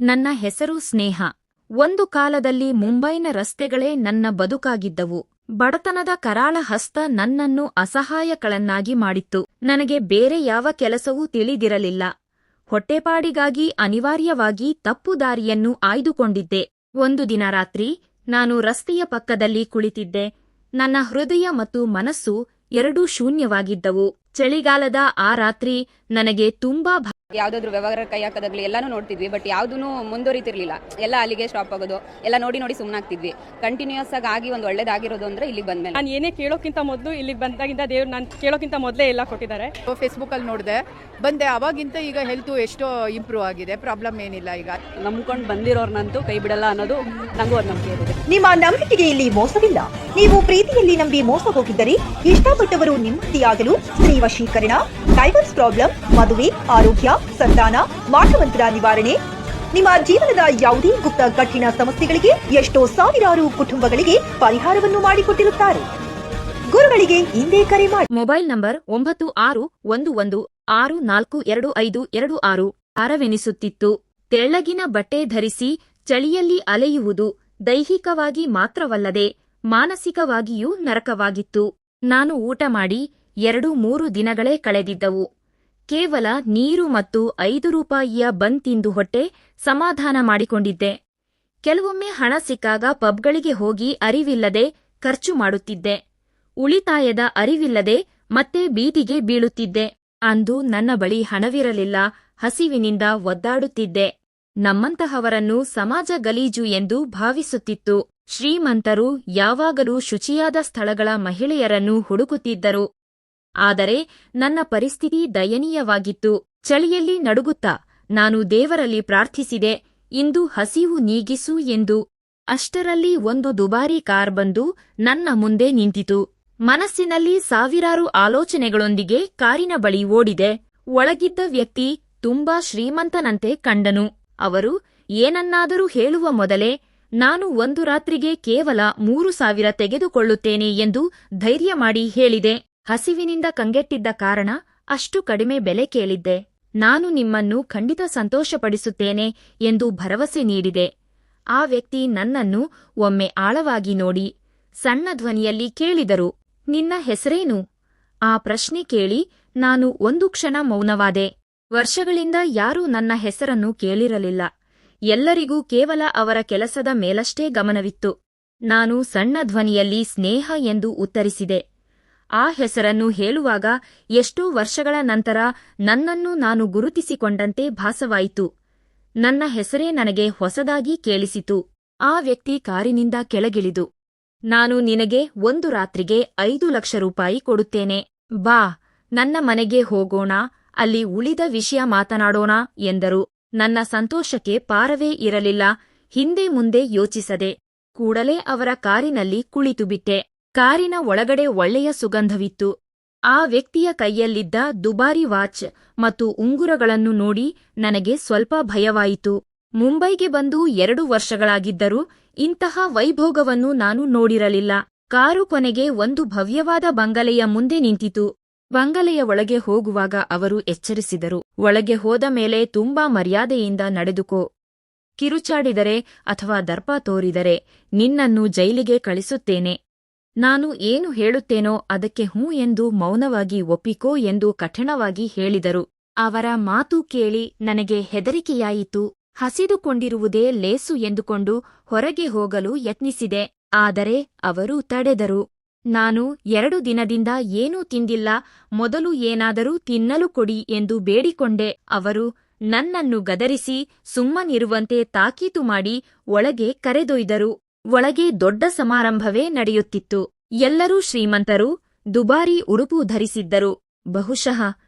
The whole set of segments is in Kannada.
ನನ್ನ ಹೆಸರು ಸ್ನೇಹ. ಒಂದು ಕಾಲದಲ್ಲಿ ಮುಂಬೈನ ರಸ್ತೆಗಳೇ ನನ್ನ ಬದುಕಾಗಿದ್ದವು. ಬಡತನದ ಕರಾಳ ಹಸ್ತ ನನ್ನನ್ನು ಅಸಹಾಯಕಳನ್ನಾಗಿ ಮಾಡಿತ್ತು. ನನಗೆ ಬೇರೆ ಯಾವ ಕೆಲಸವೂ ತಿಳಿದಿರಲಿಲ್ಲ. ಹೊಟ್ಟೆಪಾಡಿಗಾಗಿ ಅನಿವಾರ್ಯವಾಗಿ ತಪ್ಪು ದಾರಿಯನ್ನು ಆಯ್ದುಕೊಂಡಿದ್ದೆ. ಒಂದು ದಿನ ರಾತ್ರಿ ನಾನು ರಸ್ತೆಯ ಪಕ್ಕದಲ್ಲಿ ಕುಳಿತಿದ್ದೆ. ನನ್ನ ಹೃದಯ ಮತ್ತು ಮನಸ್ಸು ಎರಡೂ ಶೂನ್ಯವಾಗಿದ್ದವು. ಚಳಿಗಾಲದ ಆ ರಾತ್ರಿ ನನಗೆ ತುಂಬಾ ಯಾವ್ದಾದ್ರು ವ್ಯವಹಾರ ಕೈ ಹಾಕೋದಾಗ್ಲಿ ಎಲ್ಲಾನು ನೋಡ್ತಿದ್ವಿ, ಬಟ್ ಯಾವ್ದೂ ಮುಂದುವರಿತಿರ್ಲಿಲ್ಲ. ಎಲ್ಲ ಅಲ್ಲಿಗೆ ಸ್ಟಾಪ್ ಆಗೋದು, ಎಲ್ಲ ನೋಡಿ ನೋಡಿ ಸುಮ್ಮನಾಗ್ತಿದ್ವಿ. ಕಂಟಿನ್ಯೂಸ್ ಆಗಿ ಒಂದು ಒಳ್ಳೇದಾಗಿರೋದು ಅಂದ್ರೆ ಇಲ್ಲಿಗೆ ಬಂದ್ಮೇಲೆ. ನಾನು ಏನೇ ಕೇಳೋಕ್ಕಿಂತ ಮೊದಲು ಇಲ್ಲಿಗೆ ಬಂದಾಗಿಂದ ದೇವ್ರು ನಾನು ಕೇಳೋಕ್ಕಿಂತ ಮೊದಲೇ ಎಲ್ಲ ಕೊಟ್ಟಿದ್ದಾರೆ. ಫೇಸ್ಬುಕ್ಕಲ್ಲಿ ನೋಡಿದೆ, ಬಂದೆ. ಅವಾಗಿಂತ ಈಗ ಹೆಲ್ತು ಎಷ್ಟೋ ಇಂಪ್ರೂವ್ ಆಗಿದೆ, ಪ್ರಾಬ್ಲಮ್ ಏನಿಲ್ಲ. ಈಗ ನಂಬ್ಕೊಂಡು ಬಂದಿರೋರ್ನಂತೂ ಕೈ ಬಿಡಲ್ಲ ಅನ್ನೋದು ನಂಗೂ ಒಂದು ನಂಬಿಕೆ ಇದೆ. ನಿಮ್ಮ ನಂಬಿಕೆಗೆ ಇಲ್ಲಿ ಮೋಸವಿಲ್ಲ. ನೀವು ಪ್ರೀತಿಯಲ್ಲಿ ನಂಬಿ ಮೋಸ ಹೋಗಿದ್ದರೆ, ಇಷ್ಟಪಟ್ಟವರು ನೆಮ್ಮದಿಯಾಗಲು ಸ್ತ್ರೀ ವಶೀಕರಣ, ಡೈವರ್ಸ್ ಪ್ರಾಬ್ಲಮ್, ಮದುವೆ, ಆರೋಗ್ಯ, ಸಂತಾನ, ಮಾಟಮಂತ್ರ ನಿವಾರಣೆ, ನಿಮ್ಮ ಜೀವನದ ಯಾವುದೇ ಗುಪ್ತ ಕಠಿಣ ಸಮಸ್ಯೆಗಳಿಗೆ ಎಷ್ಟೋ ಸಾವಿರಾರು ಕುಟುಂಬಗಳಿಗೆ ಪರಿಹಾರವನ್ನು ಮಾಡಿಕೊಟ್ಟಿರುತ್ತಾರೆ. ಗುರುಗಳಿಗೆ ಹಿಂದೆ ಕರೆ ಮಾಡಿ. Mobile number 9611642526 ಭಾರವೆನಿಸುತ್ತಿತ್ತು. ತೆಳ್ಳಗಿನ ಬಟ್ಟೆ ಧರಿಸಿ ಚಳಿಯಲ್ಲಿ ಅಲೆಯುವುದು ದೈಹಿಕವಾಗಿ ಮಾತ್ರವಲ್ಲದೆ ಮಾನಸಿಕವಾಗಿಯೂ ನರಕವಾಗಿತ್ತು. ನಾನು ಊಟ ಮಾಡಿ 2-3 ದಿನಗಳೇ ಕಳೆದಿದ್ದವು. ಕೇವಲ ನೀರು ಮತ್ತು 5 ರೂಪಾಯಿಯ ಬನ್ ತಿಂದು ಹೊಟ್ಟೆ ಸಮಾಧಾನ ಮಾಡಿಕೊಂಡಿದ್ದೆ. ಕೆಲವೊಮ್ಮೆ ಹಣ ಸಿಕ್ಕಾಗ ಪಬ್ಗಳಿಗೆ ಹೋಗಿ ಅರಿವಿಲ್ಲದೆ ಖರ್ಚು ಮಾಡುತ್ತಿದ್ದೆ. ಉಳಿತಾಯದ ಅರಿವಿಲ್ಲದೆ ಮತ್ತೆ ಬೀದಿಗೆ ಬೀಳುತ್ತಿದ್ದೆ. ಅಂದು ನನ್ನ ಬಳಿ ಹಣವಿರಲಿಲ್ಲ. ಹಸಿವಿನಿಂದ ಒದ್ದಾಡುತ್ತಿದ್ದೆ. ನಮ್ಮಂತಹವರನ್ನು ಸಮಾಜ ಗಲೀಜು ಎಂದು ಭಾವಿಸುತ್ತಿತ್ತು. ಶ್ರೀಮಂತರು ಯಾವಾಗಲೂ ಶುಚಿಯಾದ ಸ್ಥಳಗಳ ಮಹಿಳೆಯರನ್ನು ಹುಡುಕುತ್ತಿದ್ದರು. ಆದರೆ ನನ್ನ ಪರಿಸ್ಥಿತಿ ದಯನೀಯವಾಗಿತ್ತು. ಚಳಿಯಲ್ಲಿ ನಡುಗುತ್ತಾ ನಾನು ದೇವರಲ್ಲಿ ಪ್ರಾರ್ಥಿಸಿದೆ, ಇಂದು ಹಸಿವು ನೀಗಿಸು ಎಂದು. ಅಷ್ಟರಲ್ಲಿ ಒಂದು ದುಬಾರಿ ಕಾರ್ ಬಂದು ನನ್ನ ಮುಂದೆ ನಿಂತಿತು. ಮನಸ್ಸಿನಲ್ಲಿ ಸಾವಿರಾರು ಆಲೋಚನೆಗಳೊಂದಿಗೆ ಕಾರಿನ ಬಳಿ ಓಡಿದೆ. ಒಳಗಿದ್ದ ವ್ಯಕ್ತಿ ತುಂಬಾ ಶ್ರೀಮಂತನಂತೆ ಕಂಡನು. ಅವರು ಏನನ್ನಾದರೂ ಹೇಳುವ ಮೊದಲೇ ನಾನು ಒಂದು ರಾತ್ರಿಗೆ ಕೇವಲ 3,000 ತೆಗೆದುಕೊಳ್ಳುತ್ತೇನೆ ಎಂದು ಧೈರ್ಯ ಮಾಡಿ ಹೇಳಿದೆ. ಹಸಿವಿನಿಂದ ಕಂಗೆಟ್ಟಿದ್ದ ಕಾರಣ ಅಷ್ಟು ಕಡಿಮೆ ಬೆಲೆ ಕೇಳಿದ್ದೆ. ನಾನು ನಿಮ್ಮನ್ನು ಖಂಡಿತ ಸಂತೋಷಪಡಿಸುತ್ತೇನೆ ಎಂದು ಭರವಸೆ ನೀಡಿದೆ. ಆ ವ್ಯಕ್ತಿ ನನ್ನನ್ನು ಒಮ್ಮೆ ಆಳವಾಗಿ ನೋಡಿ ಸಣ್ಣ ಧ್ವನಿಯಲ್ಲಿ ಕೇಳಿದರು, ನಿನ್ನ ಹೆಸರೇನು? ಆ ಪ್ರಶ್ನೆ ಕೇಳಿ ನಾನು ಒಂದು ಕ್ಷಣ ಮೌನವಾದೆ. ವರ್ಷಗಳಿಂದ ಯಾರೂ ನನ್ನ ಹೆಸರನ್ನು ಕೇಳಿರಲಿಲ್ಲ. ಎಲ್ಲರಿಗೂ ಕೇವಲ ಅವರ ಕೆಲಸದ ಮೇಲಷ್ಟೇ ಗಮನವಿತ್ತು. ನಾನು ಸಣ್ಣ ಧ್ವನಿಯಲ್ಲಿ ಸ್ನೇಹ ಎಂದು ಉತ್ತರಿಸಿದೆ. ಆ ಹೆಸರನ್ನು ಹೇಳುವಾಗ ಎಷ್ಟೋ ವರ್ಷಗಳ ನಂತರ ನನ್ನನ್ನು ನಾನು ಗುರುತಿಸಿಕೊಂಡಂತೆ ಭಾಸವಾಯಿತು. ನನ್ನ ಹೆಸರೇ ನನಗೆ ಹೊಸದಾಗಿ ಕೇಳಿಸಿತು. ಆ ವ್ಯಕ್ತಿ ಕಾರಿನಿಂದ ಕೆಳಗಿಳಿದು, ನಾನು ನಿನಗೆ ಒಂದು ರಾತ್ರಿಗೆ 5 ಲಕ್ಷ ರೂಪಾಯಿ ಕೊಡುತ್ತೇನೆ. ಬಾ, ನನ್ನ ಮನೆಗೆ ಹೋಗೋಣ, ಅಲ್ಲಿ ಉಳಿದ ವಿಷಯ ಮಾತನಾಡೋಣ ಎಂದರು. ನನ್ನ ಸಂತೋಷಕ್ಕೆ ಪಾರವೇ ಇರಲಿಲ್ಲ. ಹಿಂದೆ ಮುಂದೆ ಯೋಚಿಸದೆ ಕೂಡಲೇ ಅವರ ಕಾರಿನಲ್ಲಿ ಕುಳಿತುಬಿಟ್ಟೆ. ಕಾರಿನ ಒಳಗಡೆ ಒಳ್ಳೆಯ ಸುಗಂಧವಿತ್ತು. ಆ ವ್ಯಕ್ತಿಯ ಕೈಯಲ್ಲಿದ್ದ ದುಬಾರಿ ವಾಚ್ ಮತ್ತು ಉಂಗುರಗಳನ್ನು ನೋಡಿ ನನಗೆ ಸ್ವಲ್ಪ ಭಯವಾಯಿತು. ಮುಂಬೈಗೆ ಬಂದು 2 ವರ್ಷಗಳಾಗಿದ್ದರೂ ಇಂತಹ ವೈಭೋಗವನ್ನು ನಾನು ನೋಡಿರಲಿಲ್ಲ. ಕಾರು ಕೊನೆಗೆ ಒಂದು ಭವ್ಯವಾದ ಬಂಗಲೆಯ ಮುಂದೆ ನಿಂತಿತು. ಬಂಗಲೆಯ ಒಳಗೆ ಹೋಗುವಾಗ ಅವರು ಎಚ್ಚರಿಸಿದರು, ಒಳಗೆ ಹೋದ ಮೇಲೆ ತುಂಬಾ ಮರ್ಯಾದೆಯಿಂದ ನಡೆದುಕೋ. ಕಿರುಚಾಡಿದರೆ ಅಥವಾ ದರ್ಪ ತೋರಿದರೆ ನಿನ್ನನ್ನು ಜೈಲಿಗೆ ಕಳಿಸುತ್ತೇನೆ. ನಾನು ಏನು ಹೇಳುತ್ತೇನೋ ಅದಕ್ಕೆ ಹೂ ಎಂದು ಮೌನವಾಗಿ ಒಪ್ಪಿಕೋ ಎಂದು ಕಠಿಣವಾಗಿ ಹೇಳಿದರು. ಅವರ ಮಾತು ಕೇಳಿ ನನಗೆ ಹೆದರಿಕೆಯಾಯಿತು. ಹಸಿದುಕೊಂಡಿರುವುದೇ ಲೇಸು ಎಂದುಕೊಂಡು ಹೊರಗೆ ಹೋಗಲು ಯತ್ನಿಸಿದೆ. ಆದರೆ ಅವರು ತಡೆದರು. ನಾನು 2 ದಿನದಿಂದ ಏನೂ ತಿಂದಿಲ್ಲ, ಮೊದಲು ಏನಾದರೂ ತಿನ್ನಲು ಕೊಡಿ ಎಂದು ಬೇಡಿಕೊಂಡೆ. ಅವರು ನನ್ನನ್ನು ಗದರಿಸಿ ಸುಮ್ಮನಿರುವಂತೆ ತಾಕೀತು ಮಾಡಿ ಒಳಗೆ ಕರೆದೊಯ್ದರು. ಒಳಗೆ ದೊಡ್ಡ ಸಮಾರಂಭವೇ ನಡೆಯುತ್ತಿತ್ತು. ಎಲ್ಲರೂ ಶ್ರೀಮಂತರು, ದುಬಾರಿ ಉಡುಪು ಧರಿಸಿದ್ದರು. ಬಹುಶಃ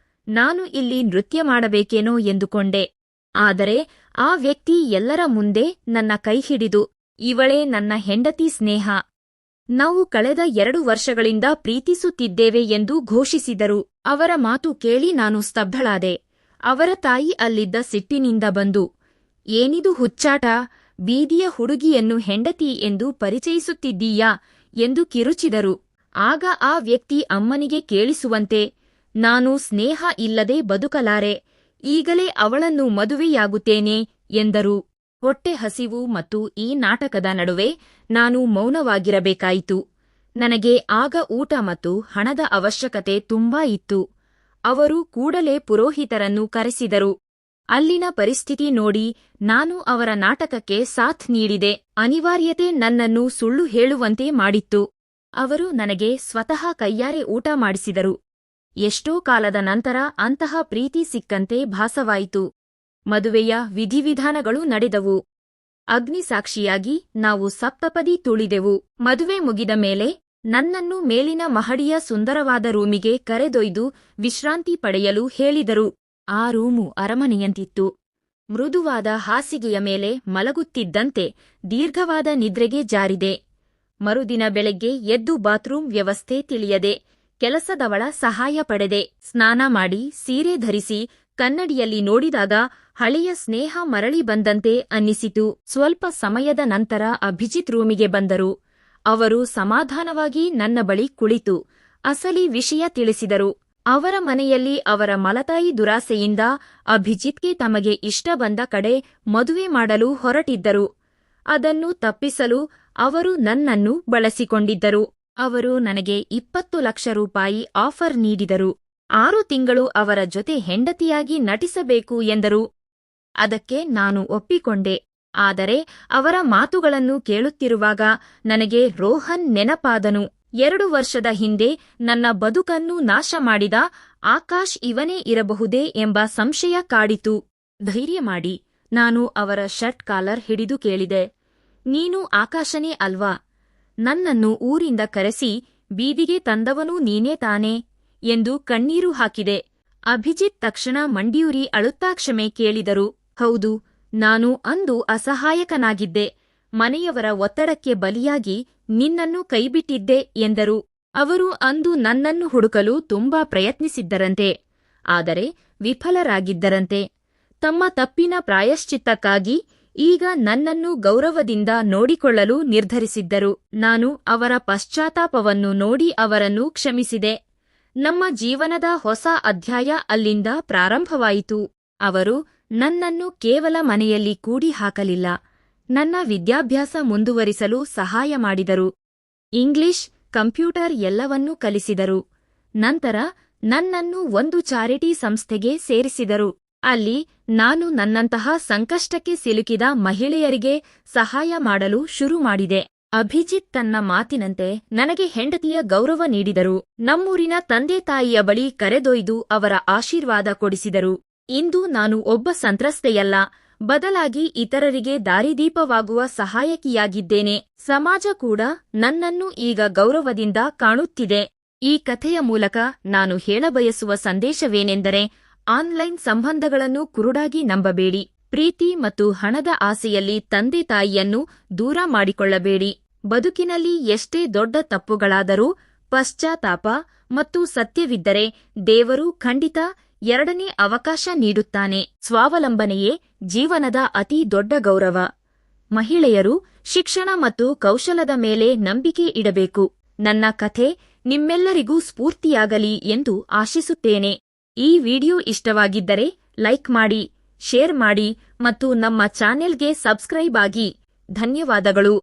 ನಾನು ಇಲ್ಲಿ ನೃತ್ಯ ಮಾಡಬೇಕೇನೋ ಎಂದುಕೊಂಡೆ. ಆದರೆ ಆ ವ್ಯಕ್ತಿ ಎಲ್ಲರ ಮುಂದೆ ನನ್ನ ಕೈ ಹಿಡಿದು, ಇವಳೇ ನನ್ನ ಹೆಂಡತಿ ಸ್ನೇಹ. ನಾವು ಕಳೆದ 2 ವರ್ಷಗಳಿಂದ ಪ್ರೀತಿಸುತ್ತಿದ್ದೇವೆ ಎಂದು ಘೋಷಿಸಿದರು. ಅವರ ಮಾತು ಕೇಳಿ ನಾನು ಸ್ತಬ್ಧಳಾದೆ. ಅವರ ತಾಯಿ ಅಲ್ಲಿದ್ದ ಸಿಟ್ಟಿನಿಂದ ಬಂದು, ಏನಿದು ಹುಚ್ಚಾಟ, ಬೀದಿಯ ಹುಡುಗಿಯನ್ನು ಹೆಂಡತಿ ಎಂದು ಪರಿಚಯಿಸುತ್ತಿದ್ದೀಯಾ ಎಂದು ಕಿರುಚಿದರು. ಆಗ ಆ ವ್ಯಕ್ತಿ ಅಮ್ಮನಿಗೆ ಕೇಳಿಸುವಂತೆ, ನಾನು ಸ್ನೇಹ ಇಲ್ಲದೆ ಬದುಕಲಾರೆ, ಈಗಲೇ ಅವಳನ್ನು ಮದುವೆಯಾಗುತ್ತೇನೆ ಎಂದರು. ಹೊಟ್ಟೆ ಹಸಿವು ಮತ್ತು ಈ ನಾಟಕದ ನಡುವೆ ನಾನು ಮೌನವಾಗಿರಬೇಕಾಯಿತು. ನನಗೆ ಆಗ ಊಟ ಮತ್ತು ಹಣದ ಅವಶ್ಯಕತೆ ತುಂಬಾ ಇತ್ತು. ಅವರು ಕೂಡಲೇ ಪುರೋಹಿತರನ್ನು ಕರೆಸಿದರು. ಅಲ್ಲಿನ ಪರಿಸ್ಥಿತಿ ನೋಡಿ ನಾನು ಅವರ ನಾಟಕಕ್ಕೆ ಸಾಥ್ ನೀಡಿದೆ. ಅನಿವಾರ್ಯತೆ ನನ್ನನ್ನು ಸುಳ್ಳು ಹೇಳುವಂತೆ ಮಾಡಿತ್ತು. ಅವರು ನನಗೆ ಸ್ವತಃ ಕೈಯಾರೆ ಊಟ ಮಾಡಿಸಿದರು. ಎಷ್ಟೋ ಕಾಲದ ನಂತರ ಅಂತಹ ಪ್ರೀತಿ ಸಿಕ್ಕಂತೆ ಭಾಸವಾಯಿತು. ಮದುವೆಯ ವಿಧಿವಿಧಾನಗಳು ನಡೆದವು. ಅಗ್ನಿಸಾಕ್ಷಿಯಾಗಿ ನಾವು ಸಪ್ತಪದಿ ತುಳಿದೆವು. ಮದುವೆ ಮುಗಿದ ಮೇಲೆ ನನ್ನನ್ನು ಮೇಲಿನ ಮಹಡಿಯ ಸುಂದರವಾದ ರೂಮಿಗೆ ಕರೆದೊಯ್ದು ವಿಶ್ರಾಂತಿ ಪಡೆಯಲು ಹೇಳಿದರು. ಆ ರೂಮು ಅರಮನೆಯಂತಿತ್ತು. ಮೃದುವಾದ ಹಾಸಿಗೆಯ ಮೇಲೆ ಮಲಗುತ್ತಿದ್ದಂತೆ ದೀರ್ಘವಾದ ನಿದ್ರೆಗೆ ಜಾರಿದೆ. ಮರುದಿನ ಬೆಳಗ್ಗೆ ಎದ್ದು ಬಾತ್ರೂಮ್ ವ್ಯವಸ್ಥೆ ತಿಳಿಯದೆ ಕೆಲಸದವಳ ಸಹಾಯ ಪಡೆದೆ. ಸ್ನಾನ ಮಾಡಿ ಸೀರೆ ಧರಿಸಿ ಕನ್ನಡಿಯಲ್ಲಿ ನೋಡಿದಾಗ ಹಳೆಯ ಸ್ನೇಹ ಮರಳಿ ಬಂದಂತೆ ಅನ್ನಿಸಿತು. ಸ್ವಲ್ಪ ಸಮಯದ ನಂತರ ಅಭಿಜಿತ್ ರೂಮಿಗೆ ಬಂದರು. ಅವರು ಸಮಾಧಾನವಾಗಿ ನನ್ನ ಬಳಿ ಕುಳಿತು ಅಸಲಿ ವಿಷಯ ತಿಳಿಸಿದರು. ಅವರ ಮನೆಯಲ್ಲಿ ಅವರ ಮಲತಾಯಿ ದುರಾಸೆಯಿಂದ ಅಭಿಜಿತ್ಗೆ ತಮಗೆ ಇಷ್ಟ ಬಂದ ಕಡೆ ಮದುವೆ ಮಾಡಲು ಹೊರಟಿದ್ದರು. ಅದನ್ನು ತಪ್ಪಿಸಲು ಅವರು ನನ್ನನ್ನು ಬಳಸಿಕೊಂಡಿದ್ದರು. ಅವರು ನನಗೆ 20 ಲಕ್ಷ ರೂಪಾಯಿ ಆಫರ್ ನೀಡಿದರು. 6 ತಿಂಗಳು ಅವರ ಜೊತೆ ಹೆಂಡತಿಯಾಗಿ ನಟಿಸಬೇಕು ಎಂದರು. ಅದಕ್ಕೆ ನಾನು ಒಪ್ಪಿಕೊಂಡೆ. ಆದರೆ ಅವರ ಮಾತುಗಳನ್ನು ಕೇಳುತ್ತಿರುವಾಗ ನನಗೆ ರೋಹನ್ ನೆನಪಾದನು. 2 ವರ್ಷದ ಹಿಂದೆ ನನ್ನ ಬದುಕನ್ನು ನಾಶ ಮಾಡಿದ ಆಕಾಶ್ ಇವನೇ ಇರಬಹುದೇ ಎಂಬ ಸಂಶಯ ಕಾಡಿತು. ಧೈರ್ಯ ಮಾಡಿ ನಾನು ಅವರ ಶರ್ಟ್ ಕಾಲರ್ ಹಿಡಿದು ಕೇಳಿದೆ, ನೀನು ಆಕಾಶನೇ ಅಲ್ವಾ? ನನ್ನನ್ನು ಊರಿಂದ ಕರೆಸಿ ಬೀದಿಗೆ ತಂದವನೂ ನೀನೇ ತಾನೇ ಎಂದು ಕಣ್ಣೀರು ಹಾಕಿದೆ. ಅಭಿಜಿತ್ ತಕ್ಷಣ ಮಂಡಿಯೂರಿ ಅಳುತ್ತಾ ಕ್ಷಮೆ ಕೇಳಿದರು. ಹೌದು, ನಾನು ಅಂದು ಅಸಹಾಯಕನಾಗಿದ್ದೆ. ಮನೆಯವರ ಒತ್ತಡಕ್ಕೆ ಬಲಿಯಾಗಿ ನಿನ್ನನ್ನು ಕೈಬಿಟ್ಟಿದ್ದೆ ಎಂದರು. ಅವರು ಅಂದು ನನ್ನನ್ನು ಹುಡುಕಲು ತುಂಬಾ ಪ್ರಯತ್ನಿಸಿದ್ದರಂತೆ. ಆದರೆ ವಿಫಲರಾಗಿದ್ದರಂತೆ. ತಮ್ಮ ತಪ್ಪಿನ ಪ್ರಾಯಶ್ಚಿತ್ತಕ್ಕಾಗಿ ಈಗ ನನ್ನನ್ನು ಗೌರವದಿಂದ ನೋಡಿಕೊಳ್ಳಲು ನಿರ್ಧರಿಸಿದ್ದರು. ನಾನು ಅವರ ಪಶ್ಚಾತ್ತಾಪವನ್ನು ನೋಡಿ ಅವರನ್ನು ಕ್ಷಮಿಸಿದೆ. ನಮ್ಮ ಜೀವನದ ಹೊಸ ಅಧ್ಯಾಯ ಅಲ್ಲಿಂದ ಪ್ರಾರಂಭವಾಯಿತು. ಅವರು ನನ್ನನ್ನು ಕೇವಲ ಮನೆಯಲ್ಲಿ ಕೂಡಿ ಹಾಕಲಿಲ್ಲ, ನನ್ನ ವಿದ್ಯಾಭ್ಯಾಸ ಮುಂದುವರಿಸಲು ಸಹಾಯ ಮಾಡಿದರು. ಇಂಗ್ಲಿಷ್, ಕಂಪ್ಯೂಟರ್ ಎಲ್ಲವನ್ನೂ ಕಲಿಸಿದರು. ನಂತರ ನನ್ನನ್ನು ಒಂದು ಚಾರಿಟಿ ಸಂಸ್ಥೆಗೆ ಸೇರಿಸಿದರು. ಅಲ್ಲಿ ನಾನು ನನ್ನಂತಹ ಸಂಕಷ್ಟಕ್ಕೆ ಸಿಲುಕಿದ ಮಹಿಳೆಯರಿಗೆ ಸಹಾಯ ಮಾಡಲು ಶುರು ಮಾಡಿದೆ. ಅಭಿಜಿತ್ ತನ್ನ ಮಾತಿನಂತೆ ನನಗೆ ಹೆಂಡತಿಯ ಗೌರವ ನೀಡಿದರು. ನಮ್ಮೂರಿನ ತಂದೆ ತಾಯಿಯ ಬಳಿ ಕರೆದೊಯ್ದು ಅವರ ಆಶೀರ್ವಾದ ಕೊಡಿಸಿದರು. ಇಂದು ನಾನು ಒಬ್ಬ ಸಂತ್ರಸ್ತೆಯಲ್ಲ, ಬದಲಾಗಿ ಇತರರಿಗೆ ದಾರಿದೀಪವಾಗುವ ಸಹಾಯಕಿಯಾಗಿದ್ದೇನೆ. ಸಮಾಜ ಕೂಡ ನನ್ನನ್ನು ಈಗ ಗೌರವದಿಂದ ಕಾಣುತ್ತಿದೆ. ಈ ಕಥೆಯ ಮೂಲಕ ನಾನು ಹೇಳಬಯಸುವ ಸಂದೇಶವೇನೆಂದರೆ, ಆನ್ಲೈನ್ ಸಂಬಂಧಗಳನ್ನು ಕುರುಡಾಗಿ ನಂಬಬೇಡಿ. ಪ್ರೀತಿ ಮತ್ತು ಹಣದ ಆಸೆಯಲ್ಲಿ ತಂದೆ ತಾಯಿಯನ್ನು ದೂರ ಮಾಡಿಕೊಳ್ಳಬೇಡಿ. ಬದುಕಿನಲ್ಲಿ ಎಷ್ಟೇ ದೊಡ್ಡ ತಪ್ಪುಗಳಾದರೂ ಪಶ್ಚಾತ್ತಾಪ ಮತ್ತು ಸತ್ಯವಿದ್ದರೆ ದೇವರು ಖಂಡಿತ 2ನೇ ಅವಕಾಶ ನೀಡುತ್ತಾನೆ. ಸ್ವಾವಲಂಬನೆಯೇ ಜೀವನದ ಅತಿ ದೊಡ್ಡ ಗೌರವ. ಮಹಿಳೆಯರು ಶಿಕ್ಷಣ ಮತ್ತು ಕೌಶಲದ ಮೇಲೆ ನಂಬಿಕೆ ಇಡಬೇಕು. ನನ್ನ ಕಥೆ ನಿಮ್ಮೆಲ್ಲರಿಗೂ ಸ್ಫೂರ್ತಿಯಾಗಲಿ ಎಂದು ಆಶಿಸುತ್ತೇನೆ. ಈ ವಿಡಿಯೋ ಇಷ್ಟವಾಗಿದ್ದರೆ ಲೈಕ್ ಮಾಡಿ, ಶೇರ್ ಮಾಡಿ ಮತ್ತು ನಮ್ಮ ಚಾನೆಲ್ಗೆ ಸಬ್ಸ್ಕ್ರೈಬ್ ಆಗಿ. ಧನ್ಯವಾದಗಳು.